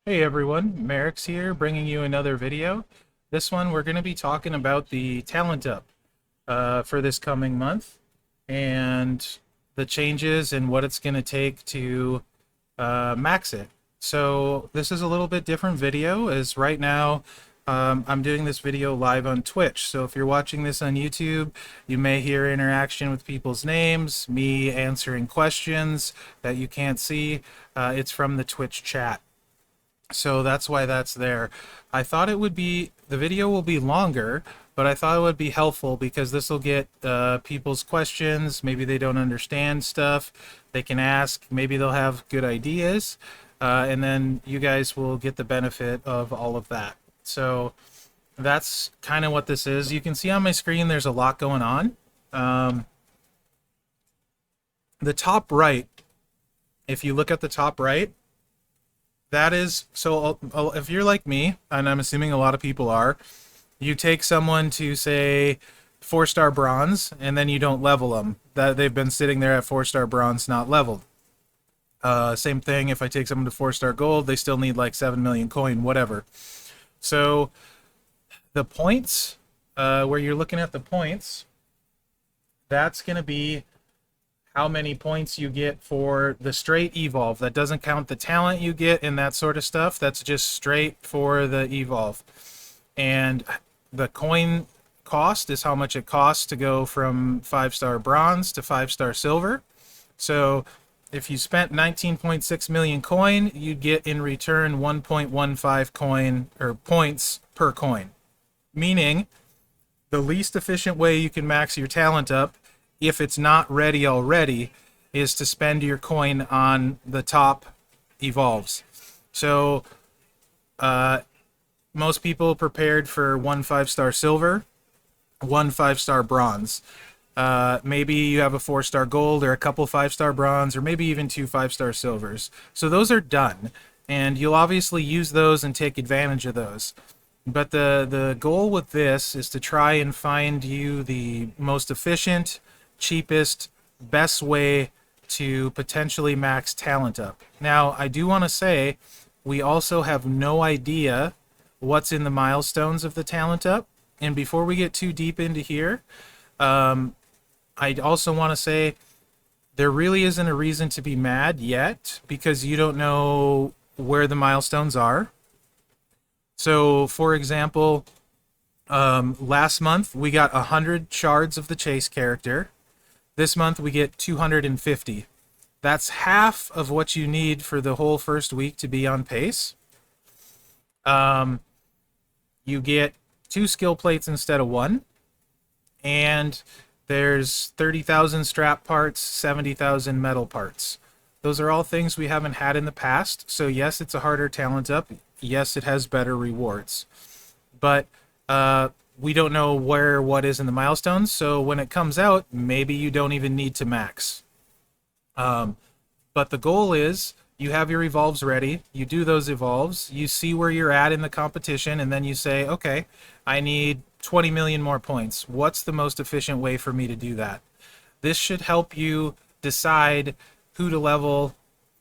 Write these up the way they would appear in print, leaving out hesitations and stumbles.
Hey everyone, Mherex here, bringing you another video. This one we're going to be talking about the talent up for this coming month and the changes and what it's going to take to max it. So this is a little bit different video as right now I'm doing this video live on Twitch. So if you're watching this on YouTube, you may hear interaction with people's names, me answering questions that you can't see. It's from the Twitch chat. So that's why that's there. I thought it would be, the video will be longer, but I thought it would be helpful because this will get people's questions. Maybe they don't understand stuff. They can ask. Maybe they'll have good ideas. And then you guys will get the benefit of all of that. So that's kind of what this is. You can see on my screen there's a lot going on. The top right, if you look at the top right, that is, so if you're like me, and I'm assuming a lot of people are, you take someone to, say, 4-star bronze, and then you don't level them. That they've been sitting there at 4-star bronze, not leveled. Same thing if I take someone to 4-star gold, they still need like 7 million coin, whatever. So the points, where you're looking at the points, that's going to be how many points you get for the straight evolve. That doesn't count the talent you get and that sort of stuff. That's just straight for the evolve. And the coin cost is how much it costs to go from 5-star bronze to 5-star silver. So if you spent 19.6 million coin, you'd get in return 1.15 coin or points per coin. Meaning the least efficient way you can max your talent up, if it's not ready already, is to spend your coin on the top evolves. So most people prepared for 1 5-star silver, 1 5-star bronze. Maybe you have a 4-star gold or a couple 5-star bronze, or maybe even 2 5-star silvers. So those are done, and you'll obviously use those and take advantage of those. But the goal with this is to try and find you the most efficient, cheapest, best way to potentially max talent up. Now, I do want to say we also have no idea what's in the milestones of the talent up. And before we get too deep into here, I also want to say there really isn't a reason to be mad yet because you don't know where the milestones are. So, for example, last month we got 100 shards of the chase character. This month we get 250. That's half of what you need for the whole first week to be on pace. You get 2 skill plates instead of 1. And there's 30,000 strap parts, 70,000 metal parts. Those are all things we haven't had in the past. So yes, it's a harder talent up. Yes, it has better rewards. But we don't know where what is in the milestones, so when it comes out, maybe you don't even need to max. But the goal is you have your evolves ready, you do those evolves, you see where you're at in the competition, and then you say, okay, I need 20 million more points. What's the most efficient way for me to do that? This should help you decide who to level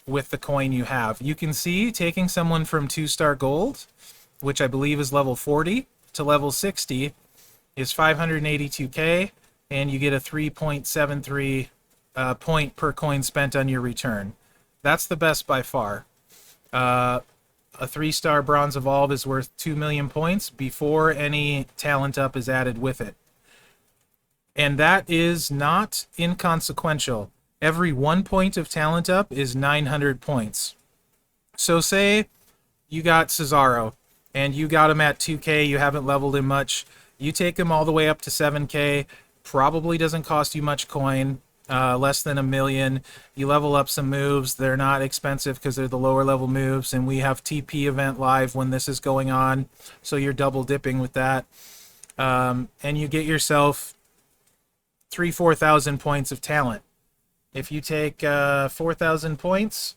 with the coin you have. You can see taking someone from 2-star gold, which I believe is level 40, to level 60 is 582k, and you get a 3.73 point per coin spent on your return. That's the best by far. A 3-star bronze evolve is worth 2 million points before any talent up is added with it. And that is not inconsequential. Every 1 point of talent up is 900 points. So say you got Cesaro, and you got him at 2k, you haven't leveled him much. You take him all the way up to 7k, probably doesn't cost you much coin, less than 1 million. You level up some moves, they're not expensive because they're the lower level moves, and we have TP event live when this is going on, so you're double dipping with that. And you get yourself 4,000 points of talent. If you take 4,000 points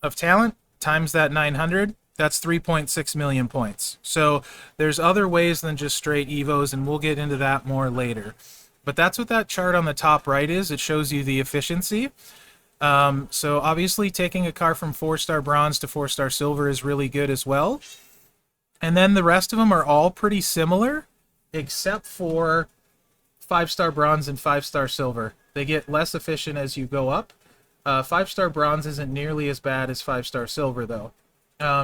of talent times that 900, that's 3.6 million points. So there's other ways than just straight evos, and we'll get into that more later. But that's what that chart on the top right is. It shows you the efficiency. So obviously taking a car from 4-star bronze to 4-star silver is really good as well. And then the rest of them are all pretty similar, except for 5-star bronze and 5-star silver. They get less efficient as you go up. 5-star bronze isn't nearly as bad as 5-star silver, though.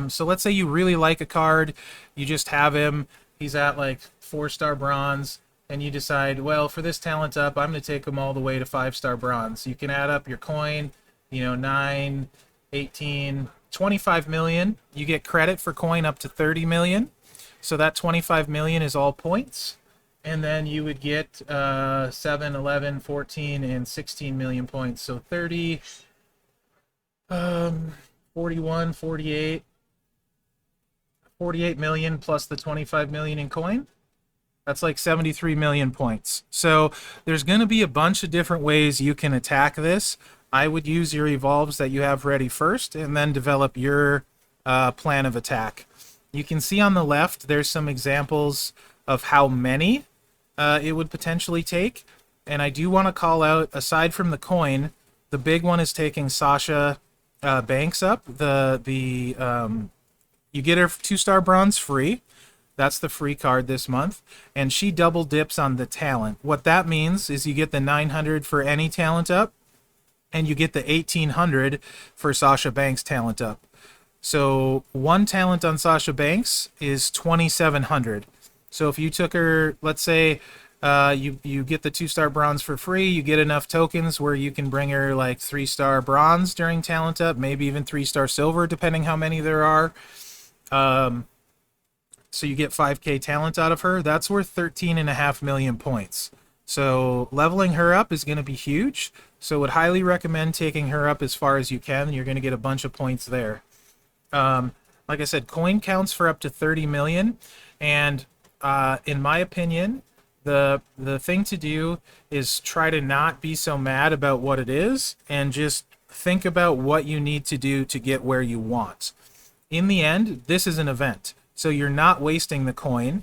So let's say you really like a card, you just have him, he's at like 4-star bronze, and you decide, well, for this talent up, I'm going to take him all the way to 5-star bronze. You can add up your coin, 9, 18, 25 million. You get credit for coin up to 30 million. So that 25 million is all points. And then you would get 7, 11, 14, and 16 million points. So 30, 41, 48 million plus the 25 million in coin. That's like 73 million points. So there's going to be a bunch of different ways you can attack this. I would use your evolves that you have ready first and then develop your plan of attack. You can see on the left there's some examples of how many it would potentially take. And I do want to call out, aside from the coin, the big one is taking Sasha Banks up. You get her 2-star bronze free. That's the free card this month. And she double dips on the talent. What that means is you get the 900 for any talent up, and you get the 1800 for Sasha Banks talent up. So one talent on Sasha Banks is 2700. So if you took her, let's say you get the 2-star bronze for free, you get enough tokens where you can bring her like 3-star bronze during talent up, maybe even 3-star silver, depending how many there are. So you get 5k talent out of her. That's worth 13.5 million points. So leveling her up is going to be huge. So would highly recommend taking her up as far as you can. You're going to get a bunch of points there. Like I said, coin counts for up to 30 million. And in my opinion, the thing to do is try to not be so mad about what it is and just think about what you need to do to get where you want. In the end, this is an event. So you're not wasting the coin.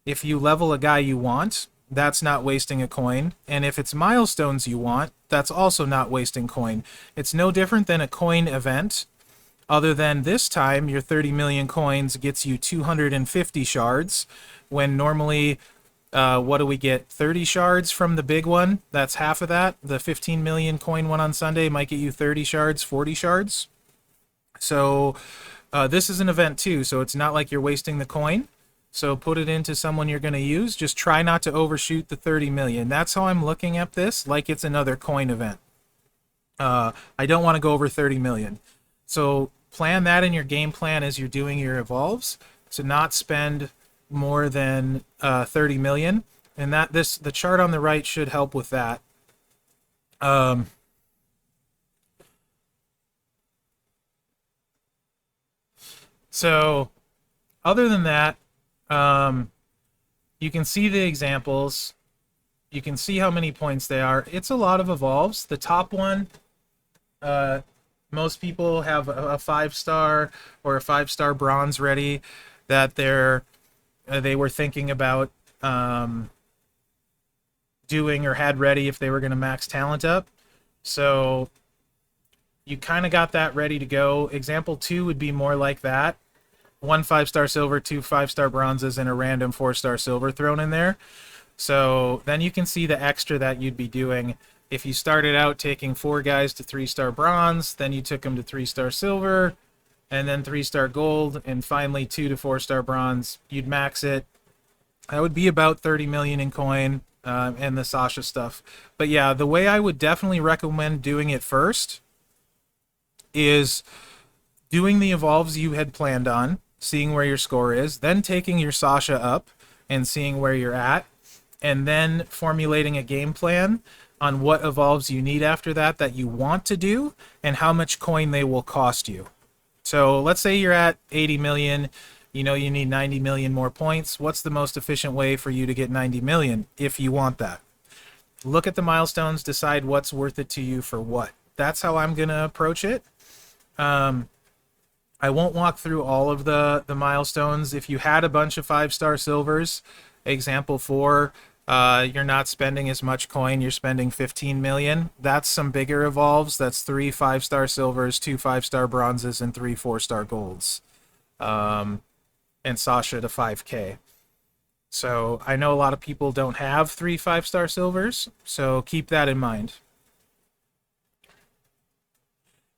If you level a guy you want, that's not wasting a coin. And if it's milestones you want, that's also not wasting coin. It's no different than a coin event, other than this time your 30 million coins gets you 250 shards, when normally, what do we get? 30 shards from the big one. That's half of that. The 15 million coin one on Sunday might get you 30 shards, 40 shards. So this is an event too, so it's not like you're wasting the coin. So put it into someone you're going to use. Just try not to overshoot the 30 million. That's how I'm looking at this, like it's another coin event. I don't want to go over 30 million. So plan that in your game plan as you're doing your evolves, to not spend more than 30 million. And the chart on the right should help with that. So other than that, you can see the examples. You can see how many points they are. It's a lot of evolves. The top one, most people have a 5-star or a 5-star bronze ready that they were thinking about doing or had ready if they were going to max talent up. So you kind of got that ready to go. Example 2 would be more like that. 1 5-star silver, 2 5-star bronzes, and a random 4-star silver thrown in there. So then you can see the extra that you'd be doing. If you started out taking 4 guys to 3-star bronze, then you took them to 3-star silver, and then 3-star gold, and finally 2 to 4-star bronze, you'd max it. That would be about 30 million in coin, and the Sasha stuff. But yeah, the way I would definitely recommend doing it first is doing the evolves you had planned on, seeing where your score is, then taking your Sasha up and seeing where you're at, and then formulating a game plan on what evolves you need after that you want to do, and how much coin they will cost you. So let's say you're at 80 million, you know you need 90 million more points. What's the most efficient way for you to get 90 million if you want that? Look at the milestones, decide what's worth it to you for what. That's how I'm going to approach it. I won't walk through all of the milestones. If you had a bunch of 5-star silvers, example 4, You're not spending as much coin. You're spending 15 million. That's some bigger evolves. That's 3 5-star silvers, 2 5-star bronzes, and 3 4-star golds. And Sasha to 5K. So I know a lot of people don't have 3 5-star silvers, so keep that in mind.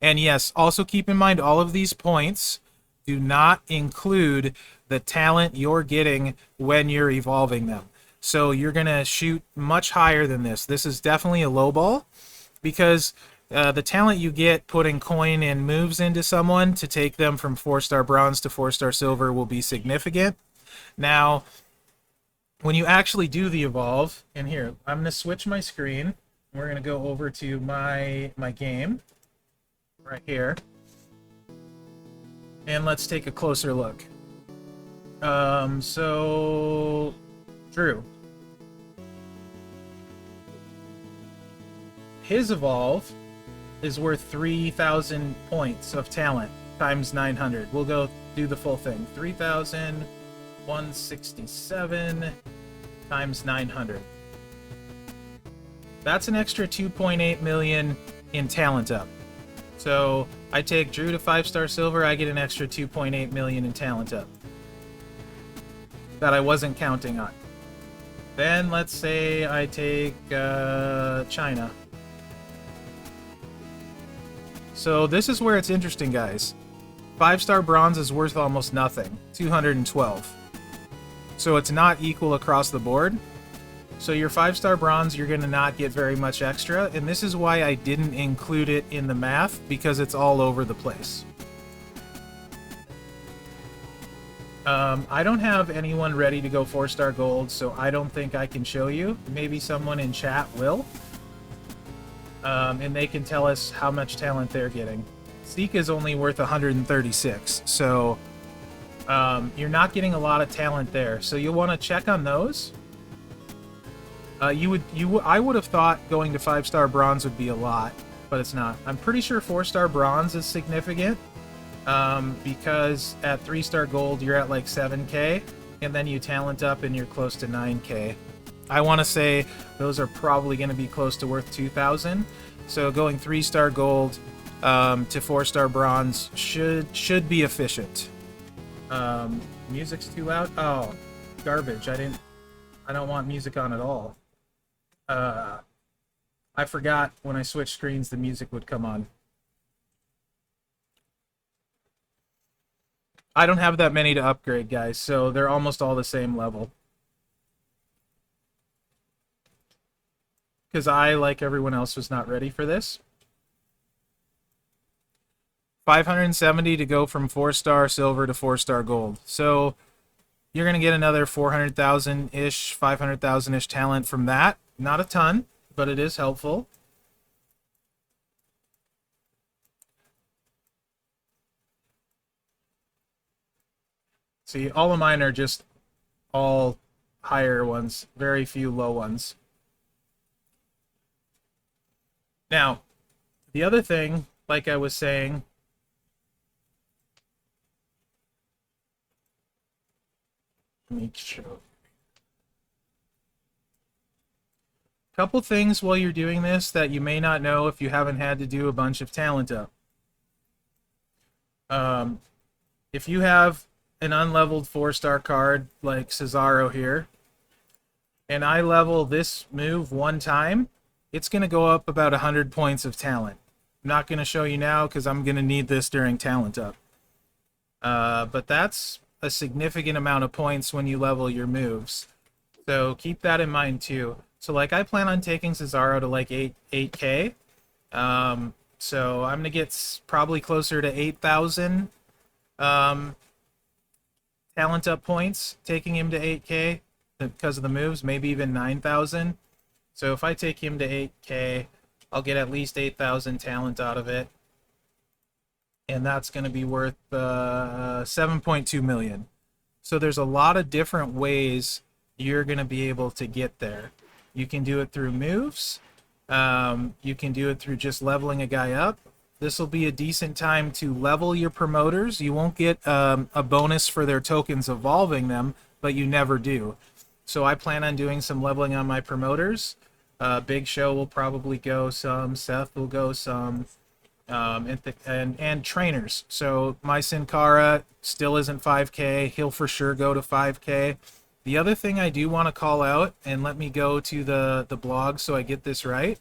And yes, also keep in mind all of these points do not include the talent you're getting when you're evolving them. So you're going to shoot much higher than this. This is definitely a low ball because the talent you get putting coin and moves into someone to take them from 4-star bronze to 4-star silver will be significant. Now, when you actually do the evolve, and here, I'm going to switch my screen. We're going to go over to my game right here. And let's take a closer look. So, Drew. His evolve is worth 3,000 points of talent times 900. We'll go do the full thing. 3,167 times 900. That's an extra 2.8 million in talent up. So I take Drew to 5-star silver, I get an extra 2.8 million in talent up that I wasn't counting on. Then let's say I take China. So this is where it's interesting, guys. 5-star bronze is worth almost nothing, 212. So it's not equal across the board. So your 5-star bronze, you're going to not get very much extra, and this is why I didn't include it in the math, because it's all over the place. I don't have anyone ready to go 4-star gold, so I don't think I can show you. Maybe someone in chat will. And they can tell us how much talent they're getting. Seek is only worth 136, so you're not getting a lot of talent there. So you'll want to check on those. I would have thought going to 5-star bronze would be a lot, but it's not. I'm pretty sure 4-star bronze is significant because at 3-star gold you're at like 7K, and then you talent up and you're close to 9K. I want to say those are probably going to be close to worth 2,000. So going 3-star gold to 4-star bronze should be efficient. Music's too loud. Oh, garbage! I don't want music on at all. I forgot when I switched screens the music would come on. I don't have that many to upgrade, guys, so they're almost all the same level. Because I, like everyone else, was not ready for this. 570 to go from 4-star silver to 4-star gold. So you're going to get another 400,000-ish, 500,000-ish talent from that. Not a ton, but it is helpful. See, all of mine are just all higher ones, very few low ones. Now, the other thing, like I was saying, let me show. Couple things while you're doing this that you may not know if you haven't had to do a bunch of talent up. If you have an unleveled 4-star card like Cesaro here, and I level this move one time, it's going to go up about 100 points of talent. I'm not going to show you now because I'm going to need this during talent up. But that's a significant amount of points when you level your moves. So keep that in mind too. So like I plan on taking Cesaro to like 8K. So I'm going to get probably closer to 8,000 talent up points taking him to 8K because of the moves, maybe even 9,000. So if I take him to 8K, I'll get at least 8,000 talent out of it. And that's going to be worth 7.2 million. So there's a lot of different ways you're going to be able to get there. You can do it through moves. You can do it through just leveling a guy up. This will be a decent time to level your promoters. You won't get a bonus for their tokens evolving them, but you never do. So I plan on doing some leveling on my promoters. Big Show will probably go some. Seth will go some. And trainers. So my Sin Cara still isn't 5K. He'll for sure go to 5K. The other thing I do want to call out, and let me go to the blog so I get this right.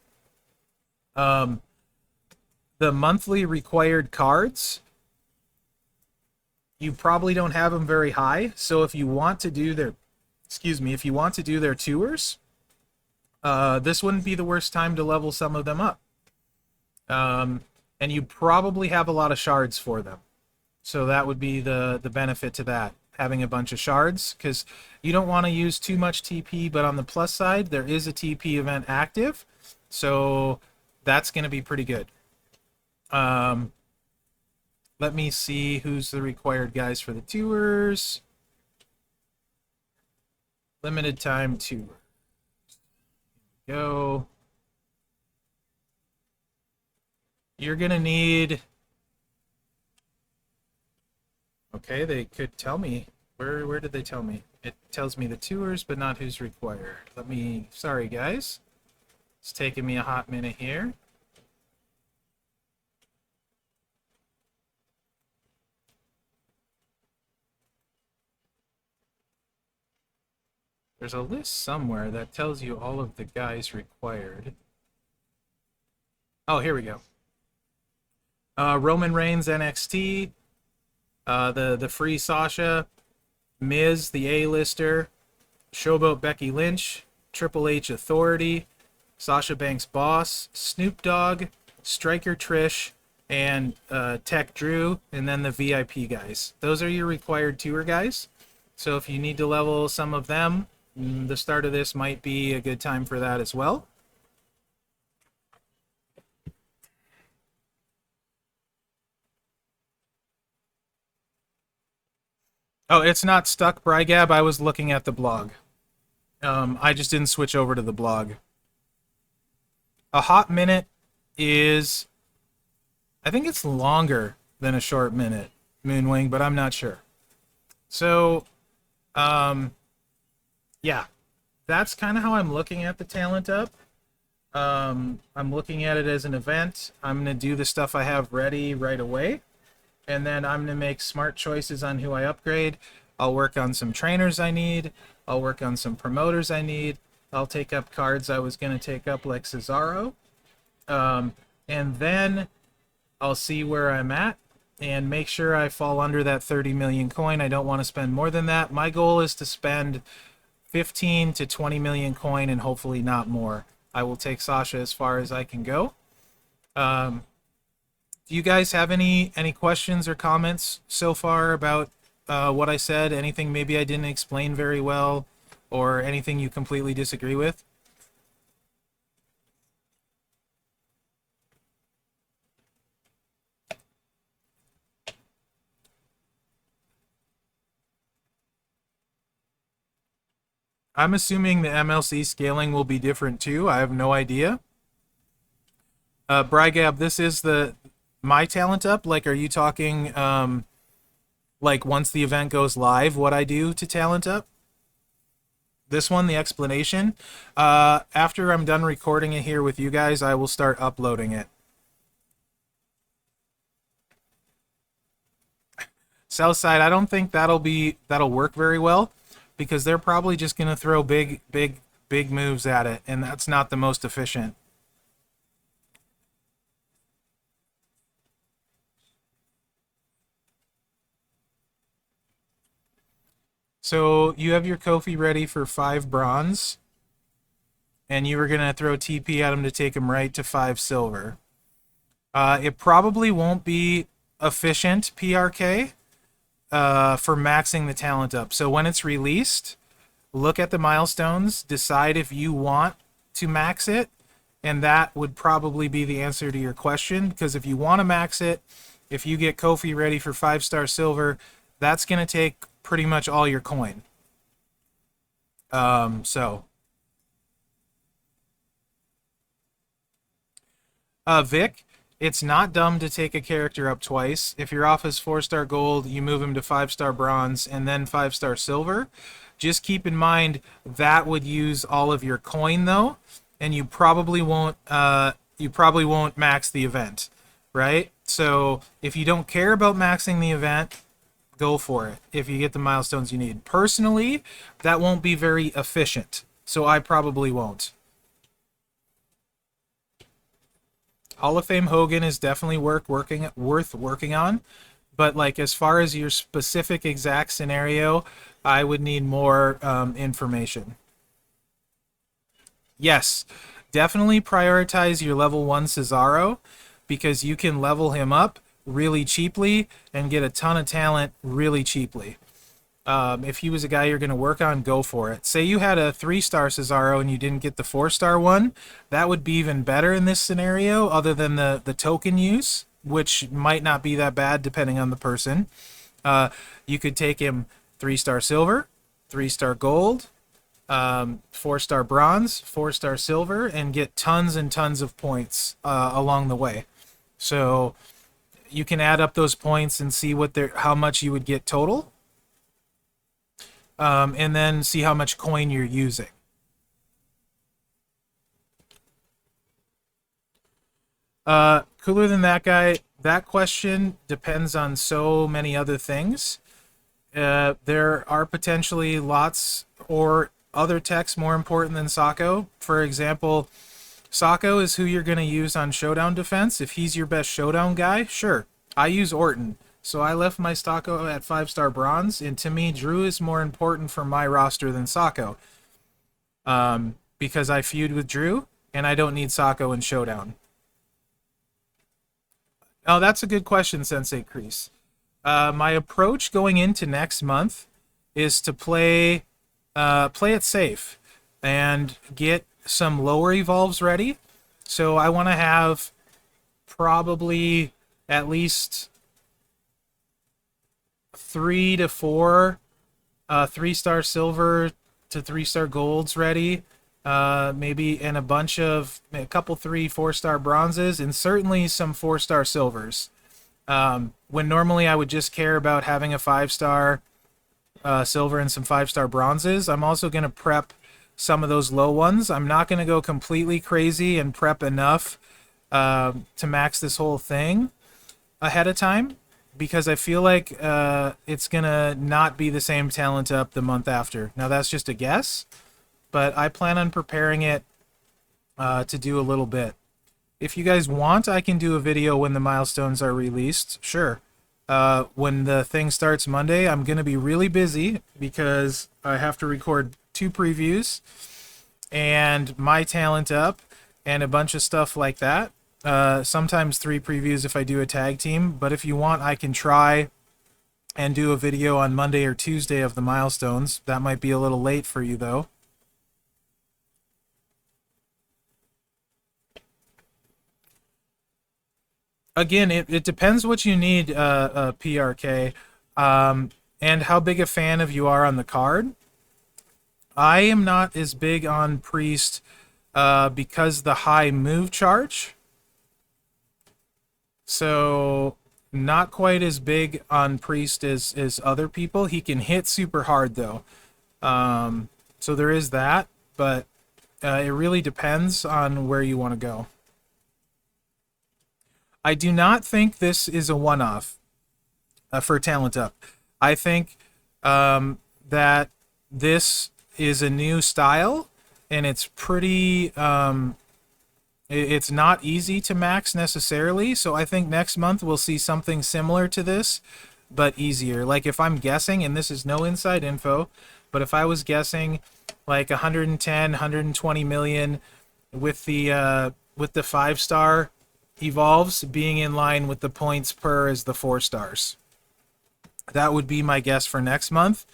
The monthly required cards, you probably don't have them very high. So if you want to do their, if you want to do their tours, this wouldn't be the worst time to level some of them up. And you probably have a lot of shards for them. So that would be the benefit to that, having a bunch of shards, because you don't want to use too much TP, but on the plus side, there is a TP event active, so that's going to be pretty good. Let me see who's the required guys for the tours. Limited time tour. Go. You're going to need... Okay, they could tell me. Where did they tell me? It tells me the tours, but not who's required. Let me... Sorry, guys. It's taking me a hot minute here. There's a list somewhere that tells you all of the guys required. Oh, here we go. Roman Reigns NXT, the free Sasha, Miz the A-lister, Showboat Becky Lynch, Triple H Authority, Sasha Banks Boss, Snoop Dogg, Striker Trish, and Tech Drew, and then the VIP guys. Those are your required tour guys. So if you need to level some of them, the start of this might be a good time for that as well. Oh, it's not stuck, Brygab. I was looking at the blog. I just didn't switch over to the blog. A hot minute is... I think it's longer than a short minute, Moonwing, but I'm not sure. So, yeah. That's kind of how I'm looking at the Talent Up. I'm looking at it as an event. I'm going to do the stuff I have ready right away. And then I'm going to make smart choices on who I upgrade. I'll work on some trainers I need. I'll work on some promoters I need. I'll take up cards I was going to take up like Cesaro. And then I'll see where I'm at and make sure I fall under that 30 million coin. I don't want to spend more than that. My goal is to spend 15 to 20 million coin and hopefully not more. I will take Sasha as far as I can go. Do you guys have any questions or comments so far about what I said? Anything maybe I didn't explain very well, or anything you completely disagree with? I'm assuming the MLC scaling will be different too. I have no idea. Brygab, this is my Talent Up. Like, are you talking like once the event goes live, what I do to Talent Up? This one, the explanation. After I'm done recording it here with you guys, I will start uploading it. Southside, I don't think that'll work very well, because they're probably just going to throw big moves at it, and that's not the most efficient. So you have your Kofi ready for 5 bronze, and you were going to throw TP at him to take him right to 5 silver. It probably won't be efficient PRK for maxing the Talent Up. So when it's released, look at the milestones, decide if you want to max it, and that would probably be the answer to your question, because if you want to max it, if you get Kofi ready for 5-star silver, that's going to take pretty much all your coin. Vic, it's not dumb to take a character up twice. If you're off his 4-star gold, you move him to 5-star bronze and then 5-star silver. Just keep in mind that would use all of your coin though, and you probably won't max the event, right? So if you don't care about maxing the event, go for it if you get the milestones you need. Personally, that won't be very efficient, so I probably won't. Hall of Fame Hogan is definitely worth working on, but like as far as your specific exact scenario, I would need more information. Yes, definitely prioritize your level 1 Cesaro because you can level him up really cheaply and get a ton of talent really cheaply. If he was a guy you're going to work on, go for it. Say you had a 3-star Cesaro and you didn't get the 4-star one, that would be even better in this scenario, other than the token use, which might not be that bad depending on the person. You could take him 3-star silver, 3-star gold, 4-star bronze, 4-star silver, and get tons and tons of points along the way. So you can add up those points and see how much you would get total. And then see how much coin you're using. Cooler than that guy, that question depends on so many other things. There are potentially lots or other techs more important than Sako. For example, Sako is who you're going to use on Showdown defense. If he's your best Showdown guy, sure. I use Orton. So I left my Sako at 5-star bronze, and to me, Drew is more important for my roster than Sako. Because I feud with Drew, and I don't need Sako in Showdown. Oh, that's a good question, Sensei Kreese. My approach going into next month is to play it safe and get some lower evolves ready. So I want to have probably at least 3 to 4 3-star silver to 3-star golds ready, maybe, and a couple 3-4-star bronzes, and certainly some 4-star silvers. When normally I would just care about having a 5-star silver and some 5-star bronzes, I'm also going to prep some of those low ones. I'm not going to go completely crazy and prep enough to max this whole thing ahead of time, because I feel like it's going to not be the same talent up the month after. Now, that's just a guess, but I plan on preparing it to do a little bit. If you guys want, I can do a video when the milestones are released. Sure. When the thing starts Monday, I'm going to be really busy because I have to record 2 previews and my talent up and a bunch of stuff like that. Sometimes 3 previews if I do a tag team, but if you want, I can try and do a video on Monday or Tuesday of the milestones. That might be a little late for you, though. Again, it depends what you need, PRK, and how big a fan of you are on the card. I am not as big on Priest because the high move charge. So not quite as big on Priest as other people. He can hit super hard though. So there is that, but it really depends on where you want to go. I do not think this is a one-off for Talent Up. I think that this is a new style, and it's pretty... it's not easy to max necessarily, so I think next month we'll see something similar to this, but easier. Like if I'm guessing, and this is no inside info, but if I was guessing like 110, 120 million with the 5-star evolves being in line with the points per as the 4 stars. That would be my guess for next month,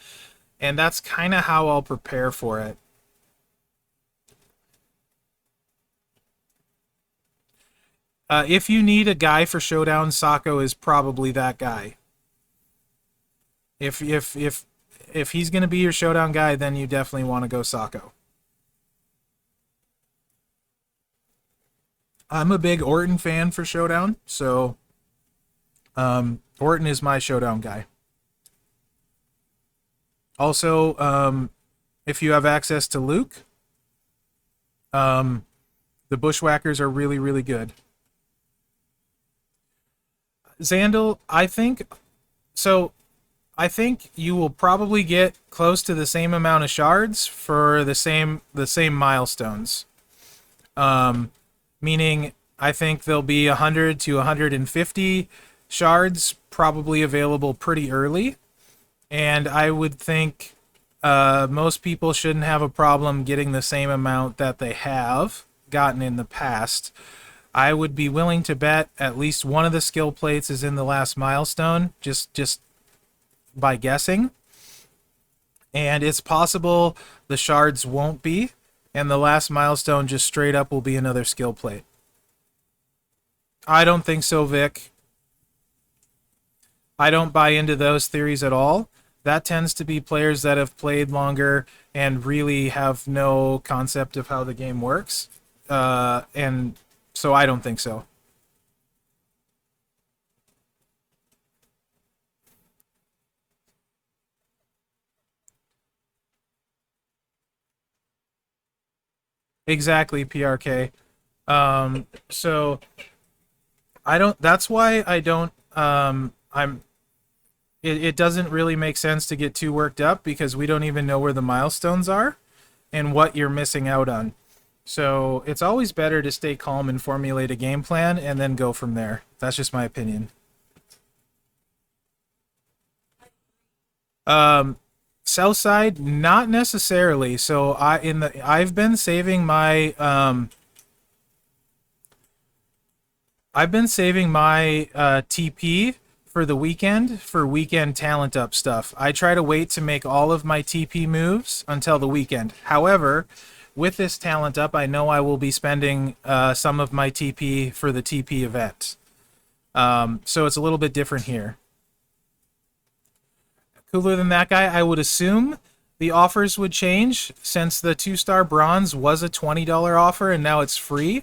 and that's kind of how I'll prepare for it. If you need a guy for Showdown, Sako is probably that guy. If he's going to be your Showdown guy, then you definitely want to go Sako. I'm a big Orton fan for Showdown, so Orton is my Showdown guy. Also, if you have access to Luke. The Bushwhackers are really, really good. Xandal, I think so. I think you will probably get close to the same amount of shards for the same milestones. Meaning, I think there'll be 100 to 150 shards probably available pretty early, and I would think most people shouldn't have a problem getting the same amount that they have gotten in the past. I would be willing to bet at least one of the skill plates is in the last milestone, just by guessing. And it's possible the shards won't be, and the last milestone just straight up will be another skill plate. I don't think so, Vic. I don't buy into those theories at all. That tends to be players that have played longer and really have no concept of how the game works. And so I don't think so. Exactly, PRK. So I don't. That's why I don't. It doesn't really make sense to get too worked up because we don't even know where the milestones are and what you're missing out on. So it's always better to stay calm and formulate a game plan and then go from there. That's just my opinion. Southside, not necessarily. So I've been saving my TP for the weekend for weekend talent up stuff. I try to wait to make all of my TP moves until the weekend. However, with this talent up, I know I will be spending some of my TP for the TP event. So it's a little bit different here. Cooler than that guy, I would assume the offers would change since the 2-star bronze was a $20 offer and now it's free.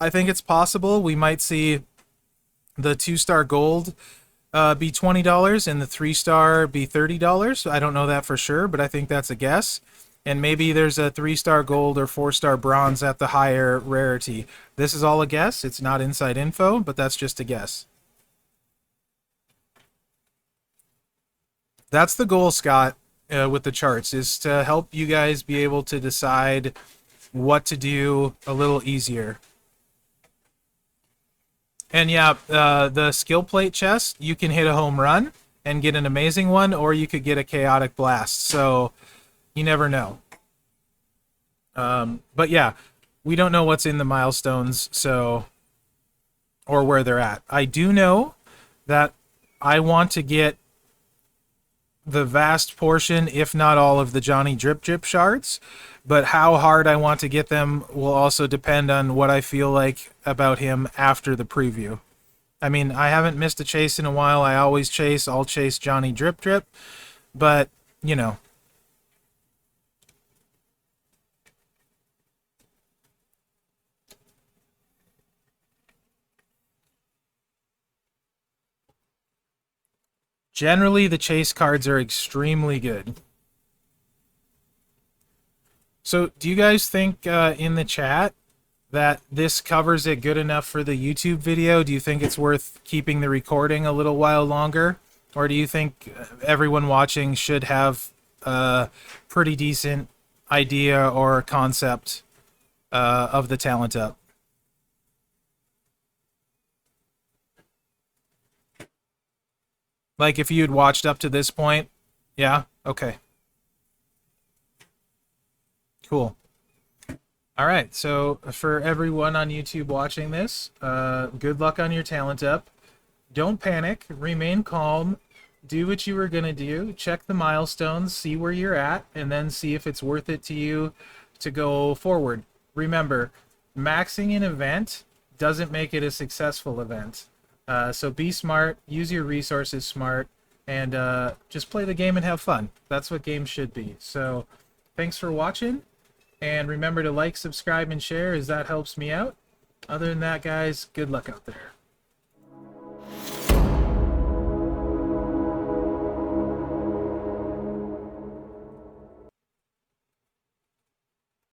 I think it's possible we might see the 2-star gold be $20 and the 3-star be $30. I don't know that for sure, but I think that's a guess. And maybe there's a 3-star gold or 4-star bronze at the higher rarity. This is all a guess. It's not inside info, but that's just a guess. That's the goal, Scott, with the charts, is to help you guys be able to decide what to do a little easier. And yeah, the skill plate chest, you can hit a home run and get an amazing one, or you could get a chaotic blast. So you never know. But yeah, we don't know what's in the milestones, so or where they're at. I do know that I want to get the vast portion, if not all, of the Johnny Drip Drip shards, but how hard I want to get them will also depend on what I feel like about him after the preview. I mean, I haven't missed a chase in a while. I always chase. I'll chase Johnny Drip Drip, but, you know. Generally, the chase cards are extremely good. So, do you guys think in the chat that this covers it good enough for the YouTube video? Do you think it's worth keeping the recording a little while longer? Or do you think everyone watching should have a pretty decent idea or concept of the talent up? Like if you'd watched up to this point? Yeah? Okay. Cool. All right, so for everyone on YouTube watching this, good luck on your talent up. Don't panic, remain calm, do what you were gonna do, check the milestones, see where you're at, and then see if it's worth it to you to go forward. Remember, maxing an event doesn't make it a successful event. So be smart, use your resources smart, and just play the game and have fun. That's what games should be. So thanks for watching. And remember to like, subscribe, and share as that helps me out. Other than that, guys, good luck out there.